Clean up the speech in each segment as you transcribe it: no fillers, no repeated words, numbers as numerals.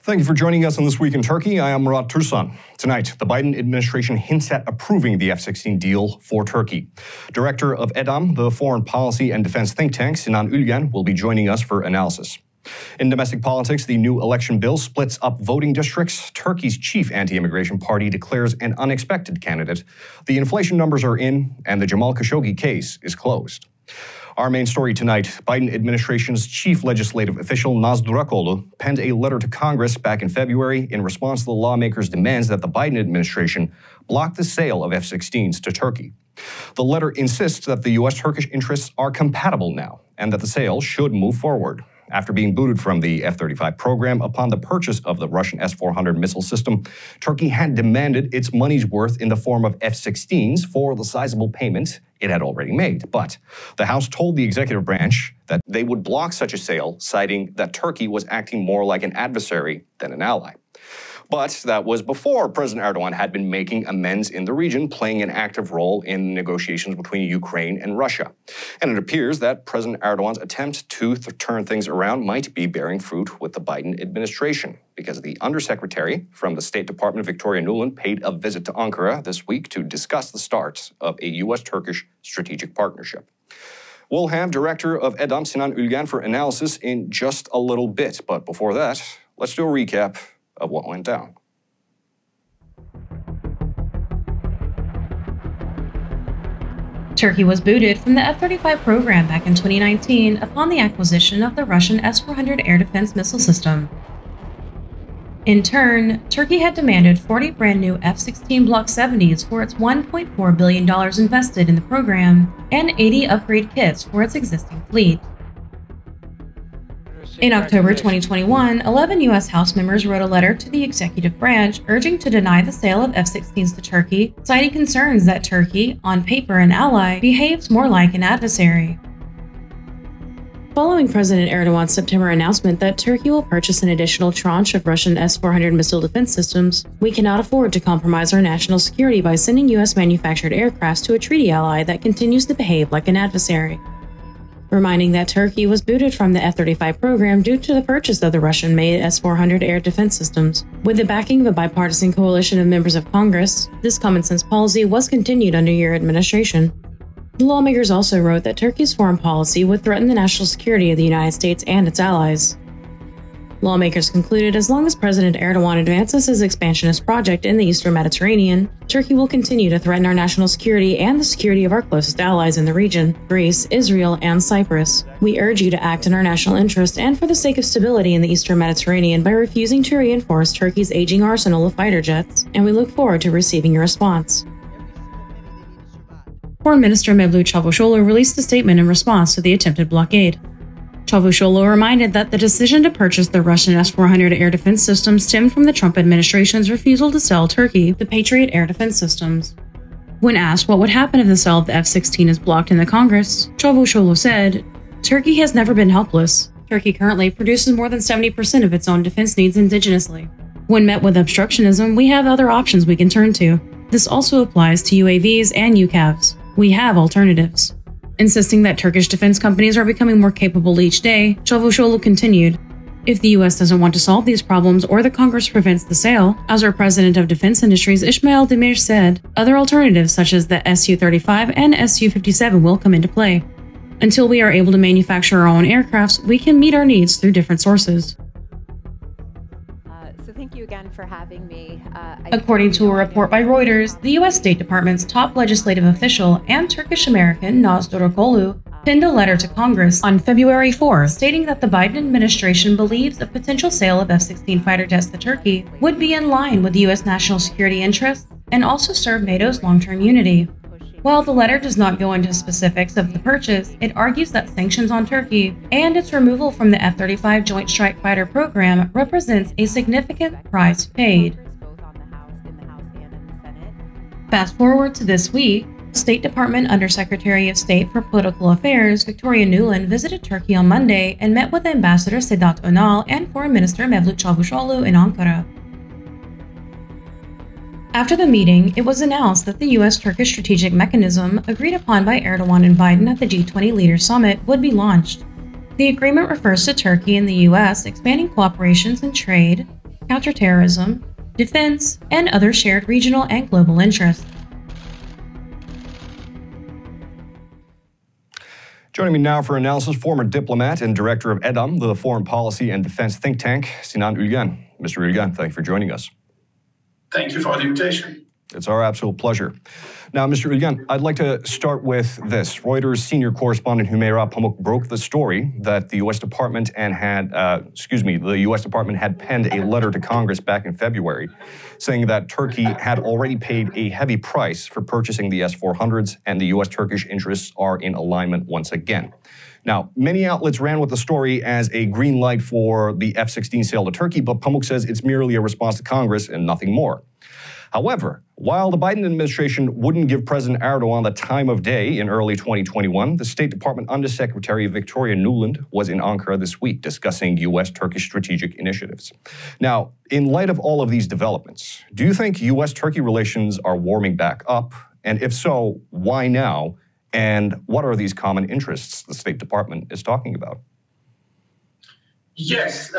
Thank you for joining us on This Week in Turkey. I am Murat Türsan. Tonight, the Biden administration hints at approving the F-16 deal for Turkey. Director of EDAM, the foreign policy and defense think tank, Sinan Ülgen, will be joining us for analysis. In domestic politics, the new election bill splits up voting districts. Turkey's chief anti-immigration party declares an unexpected candidate. The inflation numbers are in, and the Jamal Khashoggi case is closed. Our main story tonight, Biden administration's chief legislative official, Naz Durakoğlu, penned a letter to Congress back in February in response to the lawmakers' demands that the Biden administration block the sale of F-16s to Turkey. The letter insists that the U.S.-Turkish interests are compatible now and that the sale should move forward. After being booted from the F-35 program upon the purchase of the Russian S-400 missile system, Turkey had demanded its money's worth in the form of F-16s for the sizable payment it had already made. But the House told the executive branch that they would block such a sale, citing that Turkey was acting more like an adversary than an ally. But that was before President Erdogan had been making amends in the region, playing an active role in negotiations between Ukraine and Russia. And it appears that President Erdogan's attempt to turn things around might be bearing fruit with the Biden administration, because the undersecretary from the State Department, Victoria Nuland, paid a visit to Ankara this week to discuss the start of a U.S.-Turkish strategic partnership. We'll have Director of EDAM, Sinan Ülgen, for analysis in just a little bit. But before that, let's do a recap of what went down. Turkey was booted from the F-35 program back in 2019 upon the acquisition of the Russian S-400 air defense missile system. In turn, Turkey had demanded 40 brand new F-16 Block 70s for its $1.4 billion invested in the program and 80 upgrade kits for its existing fleet. In October 2021, 11 U.S. House members wrote a letter to the executive branch urging to deny the sale of F-16s to Turkey, citing concerns that Turkey, on paper an ally, behaves more like an adversary. Following President Erdogan's September announcement that Turkey will purchase an additional tranche of Russian S-400 missile defense systems, we cannot afford to compromise our national security by sending U.S.-manufactured aircraft to a treaty ally that continues to behave like an adversary. Reminding that Turkey was booted from the F-35 program due to the purchase of the Russian-made S-400 air defense systems. With the backing of a bipartisan coalition of members of Congress, this common-sense policy was continued under your administration. The lawmakers also wrote that Turkey's foreign policy would threaten the national security of the United States and its allies. Lawmakers concluded as long as President Erdogan advances his expansionist project in the Eastern Mediterranean, Turkey will continue to threaten our national security and the security of our closest allies in the region, Greece, Israel, and Cyprus. We urge you to act in our national interest and for the sake of stability in the Eastern Mediterranean by refusing to reinforce Turkey's aging arsenal of fighter jets, and we look forward to receiving your response. Foreign Minister Mevlut Çavuşoğlu released a statement in response to the attempted blockade. Çavuşoğlu reminded that the decision to purchase the Russian S-400 air defense system stemmed from the Trump administration's refusal to sell Turkey the Patriot air defense systems. When asked what would happen if the sale of the F-16 is blocked in the Congress, Çavuşoğlu said, "Turkey has never been helpless. Turkey currently produces more than 70% of its own defense needs indigenously. When met with obstructionism, we have other options we can turn to. This also applies to UAVs and UCAVs. We have alternatives." Insisting that Turkish defense companies are becoming more capable each day, Çavuşoğlu continued, "If the U.S. doesn't want to solve these problems or the Congress prevents the sale, as our President of Defense Industries Ismail Demir said, other alternatives such as the Su-35 and Su-57 will come into play. Until we are able to manufacture our own aircrafts, we can meet our needs through different sources." Thank you again for having me. According to a report by Reuters, the U.S. State Department's top legislative official and Turkish-American Naz Durakoğlu penned a letter to Congress on February 4, stating that the Biden administration believes a potential sale of F-16 fighter jets to Turkey would be in line with U.S. national security interests and also serve NATO's long-term unity. While the letter does not go into specifics of the purchase, it argues that sanctions on Turkey and its removal from the F-35 Joint Strike Fighter program represents a significant price paid. Fast forward to this week, State Department Undersecretary of State for Political Affairs Victoria Nuland visited Turkey on Monday and met with Ambassador Sedat Önal and Foreign Minister Mevlut Çavuşoğlu in Ankara. After the meeting, it was announced that the U.S.-Turkish strategic mechanism, agreed upon by Erdogan and Biden at the G20 Leaders Summit, would be launched. The agreement refers to Turkey and the U.S. expanding cooperations in trade, counterterrorism, defense, and other shared regional and global interests. Joining me now for analysis, former diplomat and director of EDAM, the Foreign Policy and Defense think tank, Sinan Ülgen. Mr. Ülgen, thank you for joining us. Thank you for the invitation. It's our absolute pleasure. Now, Mr. Ülgen, I'd like to start with this. Reuters senior correspondent Hümeyra Pamuk broke the story that the U.S. Department the U.S. Department had penned a letter to Congress back in February, saying that Turkey had already paid a heavy price for purchasing the S-400s, and the U.S.-Turkish interests are in alignment once again. Now, many outlets ran with the story as a green light for the F-16 sale to Turkey, but Pamuk says it's merely a response to Congress and nothing more. However, while the Biden administration wouldn't give President Erdogan the time of day in early 2021, the State Department Undersecretary Victoria Nuland was in Ankara this week discussing U.S.-Turkish strategic initiatives. Now, in light of all of these developments, do you think U.S.-Turkey relations are warming back up? And if so, why now? And what are these common interests the State Department is talking about? Yes,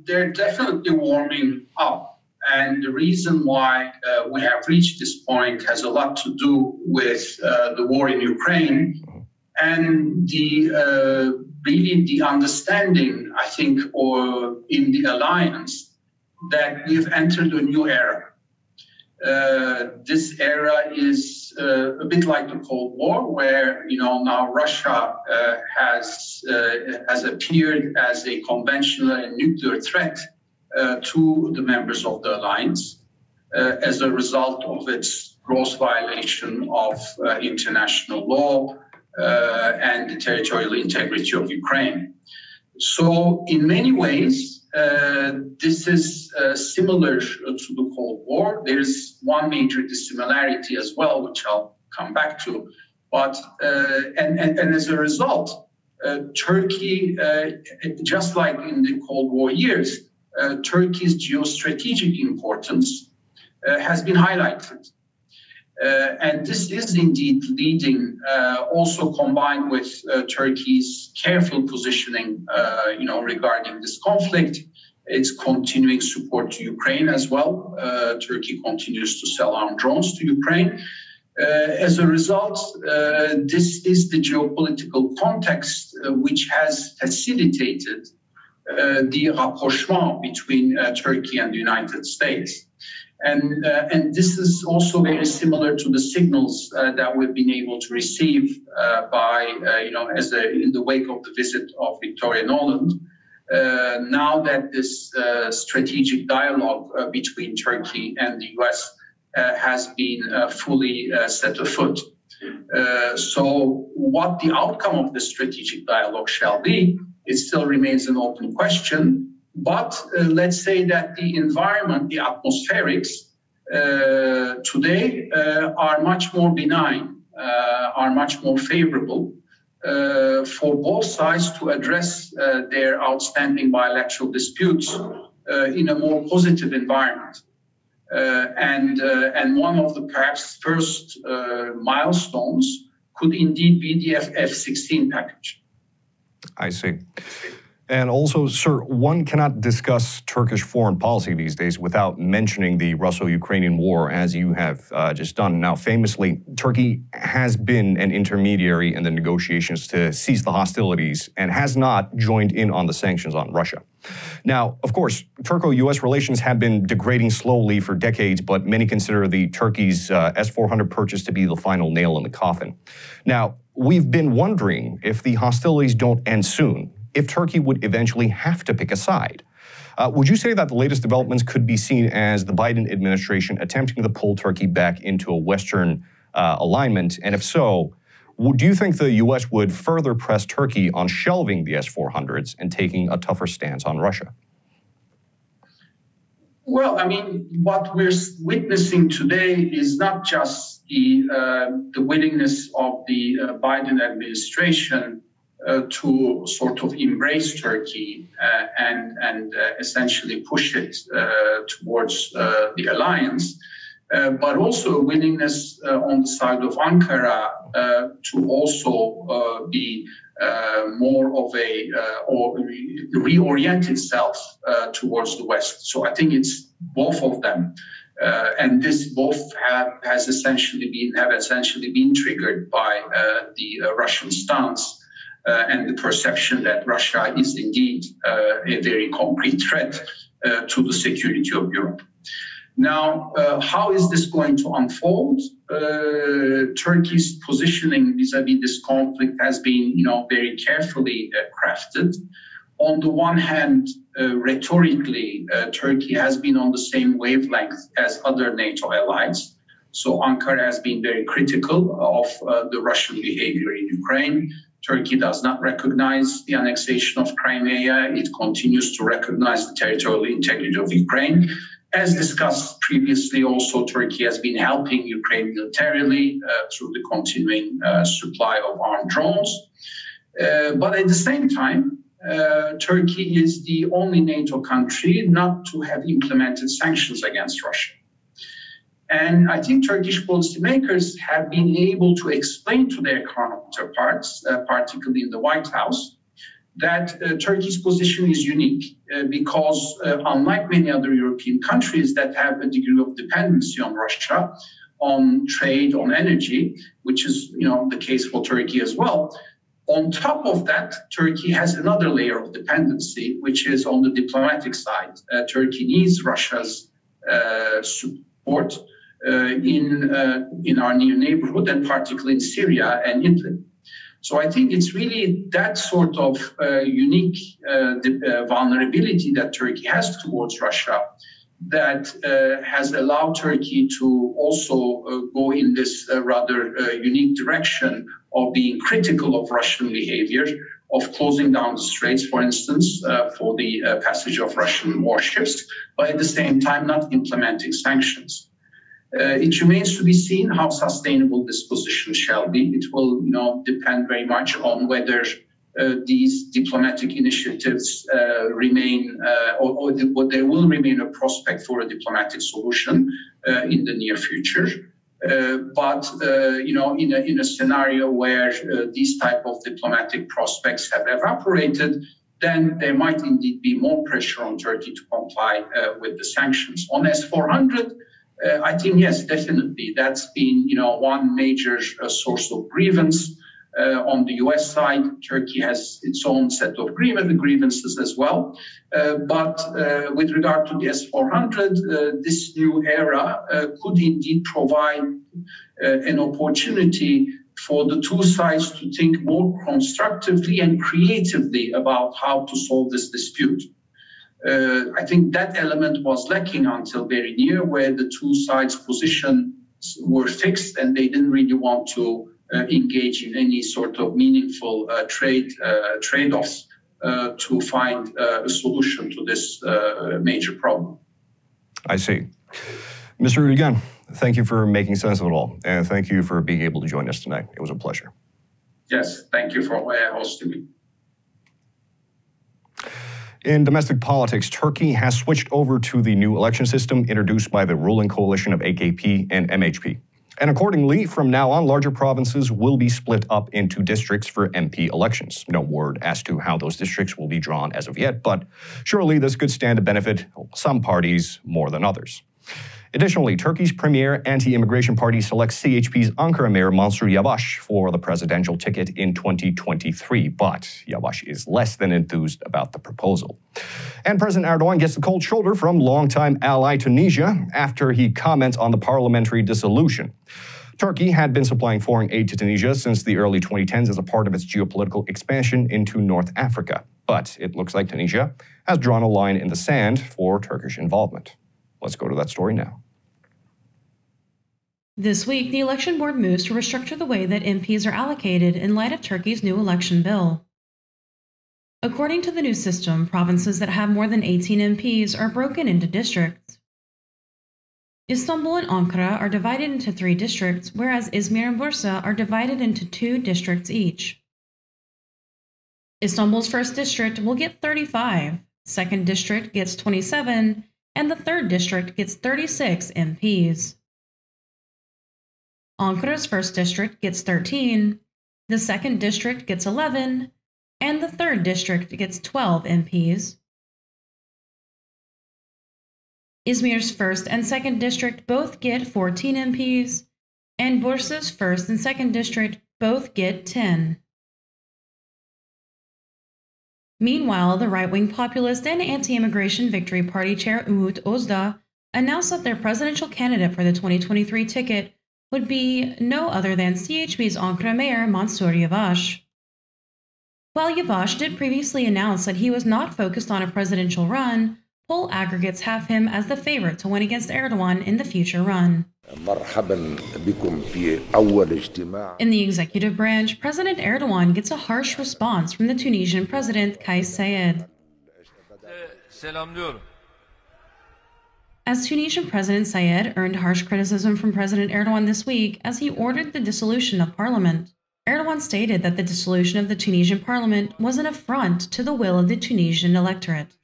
they're definitely warming up. And the reason why we have reached this point has a lot to do with the war in Ukraine and really the understanding, I think, or in the alliance that we've entered a new era. This era is a bit like the Cold War, where now Russia has appeared as a conventional and nuclear threat to the members of the alliance as a result of its gross violation of international law and the territorial integrity of Ukraine. So in many ways, this is similar to the Cold War. There is one major dissimilarity as well, which I'll come back to. But and as a result, Turkey, just like in the Cold War years, Turkey's geostrategic importance has been highlighted. And this is indeed leading, also combined with Turkey's careful positioning, regarding this conflict, its continuing support to Ukraine as well. Turkey continues to sell armed drones to Ukraine. As a result, this is the geopolitical context which has facilitated the rapprochement between Turkey and the United States. And this is also very similar to the signals that we've been able to receive in the wake of the visit of Victoria Nuland. Now that this strategic dialogue between Turkey and the U.S. Has been fully set afoot. So what the outcome of the strategic dialogue shall be, it still remains an open question. But let's say that the environment, the atmospherics today are much more benign, are much more favorable for both sides to address their outstanding bilateral disputes in a more positive environment. And one of the perhaps first milestones could indeed be the F-16 package. I see. And also, sir, one cannot discuss Turkish foreign policy these days without mentioning the Russo-Ukrainian war, as you have just done. Now, famously, Turkey has been an intermediary in the negotiations to cease the hostilities and has not joined in on the sanctions on Russia. Now, of course, Turco-U.S. relations have been degrading slowly for decades, but many consider the Turkey's S-400 purchase to be the final nail in the coffin. Now, we've been wondering if the hostilities don't end soon, if Turkey would eventually have to pick a side. Would you say that the latest developments could be seen as the Biden administration attempting to pull Turkey back into a Western alignment? And if so, do you think the U.S. would further press Turkey on shelving the S-400s and taking a tougher stance on Russia? Well, I mean, what we're witnessing today is not just the willingness of the Biden administration to sort of embrace Turkey and essentially push it towards the alliance. but also a willingness on the side of Ankara to also be more of a or reorient itself towards the West. So I think it's both of them, and this both have essentially been triggered by the Russian stance and the perception that Russia is indeed a very concrete threat to the security of Europe. Now, how is this going to unfold? Turkey's positioning vis-à-vis this conflict has been, very carefully crafted. On the one hand, rhetorically, Turkey has been on the same wavelength as other NATO allies. So Ankara has been very critical of the Russian behavior in Ukraine. Turkey does not recognize the annexation of Crimea. It continues to recognize the territorial integrity of Ukraine. As discussed previously, also Turkey has been helping Ukraine militarily through the continuing supply of armed drones. But at the same time, Turkey is the only NATO country not to have implemented sanctions against Russia. And I think Turkish policymakers have been able to explain to their counterparts, particularly in the White House, that Turkey's position is unique because unlike many other European countries that have a degree of dependency on Russia, on trade, on energy, which is the case for Turkey as well. On top of that, Turkey has another layer of dependency, which is on the diplomatic side. Turkey needs Russia's support in our near neighborhood, and particularly in Syria and Italy. So I think it's really that sort of unique vulnerability that Turkey has towards Russia that has allowed Turkey to also go in this rather unique direction of being critical of Russian behavior, of closing down the straits, for instance, for the passage of Russian warships, but at the same time not implementing sanctions. It remains to be seen how sustainable this position shall be. It will, depend very much on whether these diplomatic initiatives remain, or there will remain a prospect for a diplomatic solution in the near future. But in a scenario where these type of diplomatic prospects have evaporated, then there might indeed be more pressure on Turkey to comply with the sanctions. On S-400. I think, yes, definitely. That's been, one major source of grievance. On the U.S. side, Turkey has its own set of grievances as well. But with regard to the S-400, this new era could indeed provide an opportunity for the two sides to think more constructively and creatively about how to solve this dispute. I think that element was lacking until very near, where the two sides' positions were fixed and they didn't really want to engage in any sort of meaningful trade-offs to find a solution to this major problem. I see. Mr. Ülgen, thank you for making sense of it all, and thank you for being able to join us tonight. It was a pleasure. Yes, thank you for hosting me. In domestic politics, Turkey has switched over to the new election system introduced by the ruling coalition of AKP and MHP. And accordingly, from now on, larger provinces will be split up into districts for MP elections. No word as to how those districts will be drawn as of yet, but surely this could stand to benefit some parties more than others. Additionally, Turkey's premier anti-immigration party selects CHP's Ankara mayor Mansur Yavaş for the presidential ticket in 2023, but Yavaş is less than enthused about the proposal. And President Erdogan gets the cold shoulder from longtime ally Tunisia after he comments on the parliamentary dissolution. Turkey had been supplying foreign aid to Tunisia since the early 2010s as a part of its geopolitical expansion into North Africa. But it looks like Tunisia has drawn a line in the sand for Turkish involvement. Let's go to that story now. This week, the election board moves to restructure the way that MPs are allocated in light of Turkey's new election bill. According to the new system, provinces that have more than 18 MPs are broken into districts. Istanbul and Ankara are divided into 3 districts, whereas Izmir and Bursa are divided into 2 districts each. Istanbul's first district will get 35, second district gets 27, and the third district gets 36 MPs. Ankara's 1st District gets 13, the 2nd District gets 11, and the 3rd District gets 12 MPs. Izmir's 1st and 2nd District both get 14 MPs, and Bursa's 1st and 2nd District both get 10. Meanwhile, the right-wing populist and anti-immigration Victory Party chair Umut Özdağ announced that their presidential candidate for the 2023 ticket would be no other than CHP's Ankara Mayor Mansur Yavaş. While Yavaş did previously announce that he was not focused on a presidential run, poll aggregates have him as the favorite to win against Erdogan in the future run. In the executive branch, President Erdogan gets a harsh response from the Tunisian President Kais Saied. As Tunisian President Saied earned harsh criticism from President Erdogan this week as he ordered the dissolution of parliament, Erdogan stated that the dissolution of the Tunisian parliament was an affront to the will of the Tunisian electorate.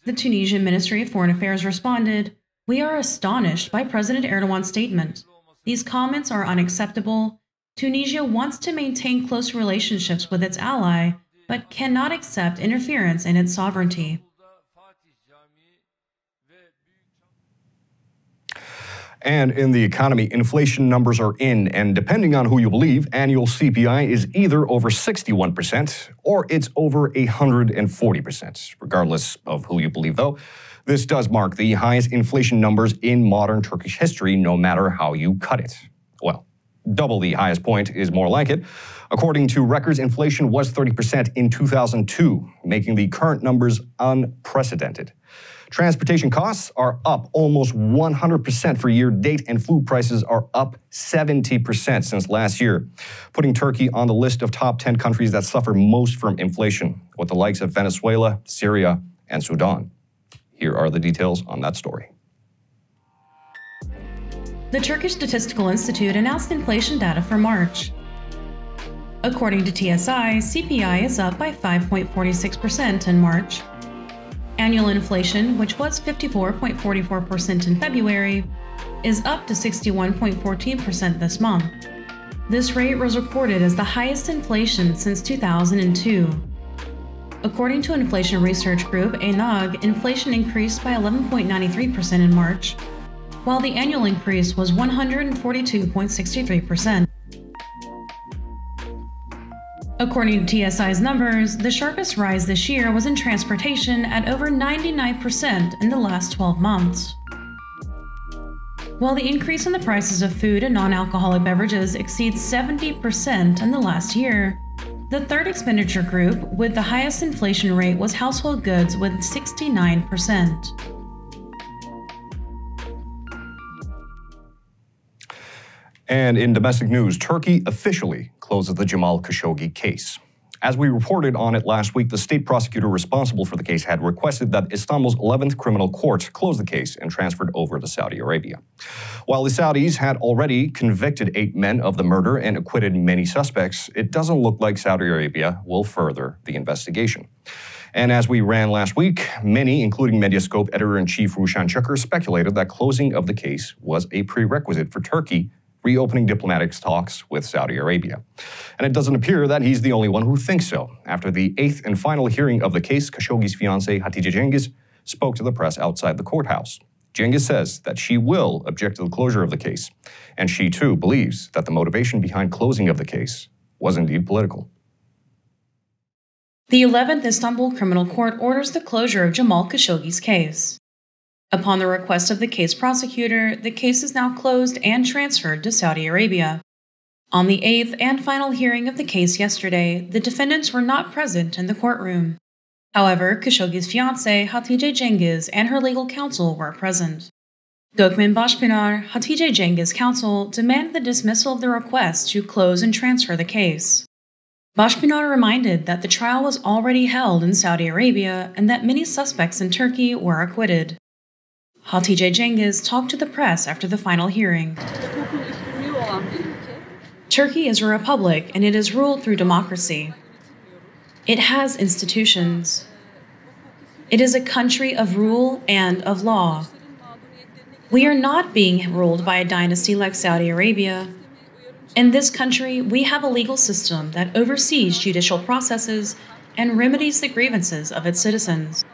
The Tunisian Ministry of Foreign Affairs responded, "We are astonished by President Erdogan's statement. These comments are unacceptable. Tunisia wants to maintain close relationships with its ally, but cannot accept interference in its sovereignty." And in the economy, inflation numbers are in, and depending on who you believe, annual CPI is either over 61% or it's over 140%. Regardless of who you believe, though, this does mark the highest inflation numbers in modern Turkish history, no matter how you cut it. Well, double the highest point is more like it. According to records, inflation was 30% in 2002, making the current numbers unprecedented. Transportation costs are up almost 100% for year-to-date, and food prices are up 70% since last year, putting Turkey on the list of top 10 countries that suffer most from inflation, with the likes of Venezuela, Syria, and Sudan. Here are the details on that story. The Turkish Statistical Institute announced inflation data for March. According to TSI, CPI is up by 5.46% in March. Annual inflation, which was 54.44% in February, is up to 61.14% this month. This rate was recorded as the highest inflation since 2002. According to inflation research group ENAG, inflation increased by 11.93% in March, while the annual increase was 142.63%. According to TSI's numbers, the sharpest rise this year was in transportation at over 99% in the last 12 months. While the increase in the prices of food and non-alcoholic beverages exceeds 70% in the last year, the third expenditure group with the highest inflation rate was household goods with 69%. And in domestic news, Turkey officially closes the Jamal Khashoggi case. As we reported on it last week, the state prosecutor responsible for the case had requested that Istanbul's 11th criminal court close the case and transfer it over to Saudi Arabia. While the Saudis had already convicted 8 men of the murder and acquitted many suspects, it doesn't look like Saudi Arabia will further the investigation. And as we ran last week, many, including Medyascope editor-in-chief Rushan Çakır, speculated that closing of the case was a prerequisite for Turkey reopening diplomatic talks with Saudi Arabia. And it doesn't appear that he's the only one who thinks so. After the 8th and final hearing of the case, Khashoggi's fiancée Hatice Cengiz spoke to the press outside the courthouse. Cengiz says that she will object to the closure of the case, and she too believes that the motivation behind closing of the case was indeed political. The 11th Istanbul Criminal Court orders the closure of Jamal Khashoggi's case. Upon the request of the case prosecutor, the case is now closed and transferred to Saudi Arabia. On the 8th and final hearing of the case yesterday, the defendants were not present in the courtroom. However, Khashoggi's fiancée, Hatice Cengiz, and her legal counsel were present. Gökmen Başpınar, Hatice Cengiz's counsel, demanded the dismissal of the request to close and transfer the case. Başpınar reminded that the trial was already held in Saudi Arabia and that many suspects in Turkey were acquitted. Hatice Cengiz talked to the press after the final hearing. Turkey is a republic and it is ruled through democracy. It has institutions. It is a country of rule and of law. We are not being ruled by a dynasty like Saudi Arabia. In this country, we have a legal system that oversees judicial processes and remedies the grievances of its citizens.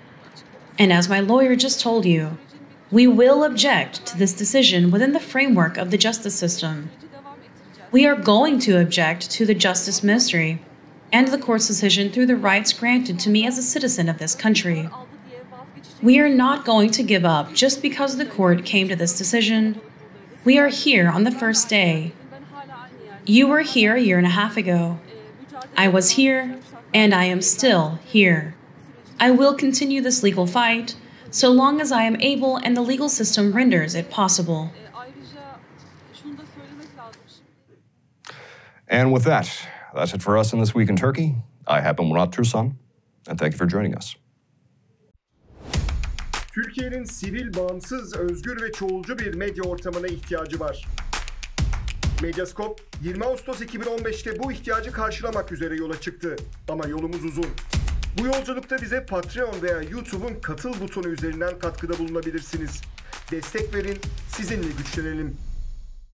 And as my lawyer just told you, we will object to this decision within the framework of the justice system. We are going to object to the Justice Ministry and the court's decision through the rights granted to me as a citizen of this country. We are not going to give up just because the court came to this decision. We are here on the first day. You were here a year and a half ago. I was here, and I am still here. I will continue this legal fight so long as I am able and the legal system renders it possible. And with that, that's it for us in This Week in Turkey. I have been Murat, Türsan, and thank you for joining us. Türkiye'nin sivil, bağımsız, özgür ve çoğulcu bir medya ortamına ihtiyacı var. Medyascope 20 Ağustos 2015'te bu ihtiyacı karşılamak üzere yola çıktı. Ama yolumuz uzun. Bu yolculukta bize Patreon veya YouTube'un katıl butonu üzerinden katkıda bulunabilirsiniz. Destek verin, sizinle güçlenelim.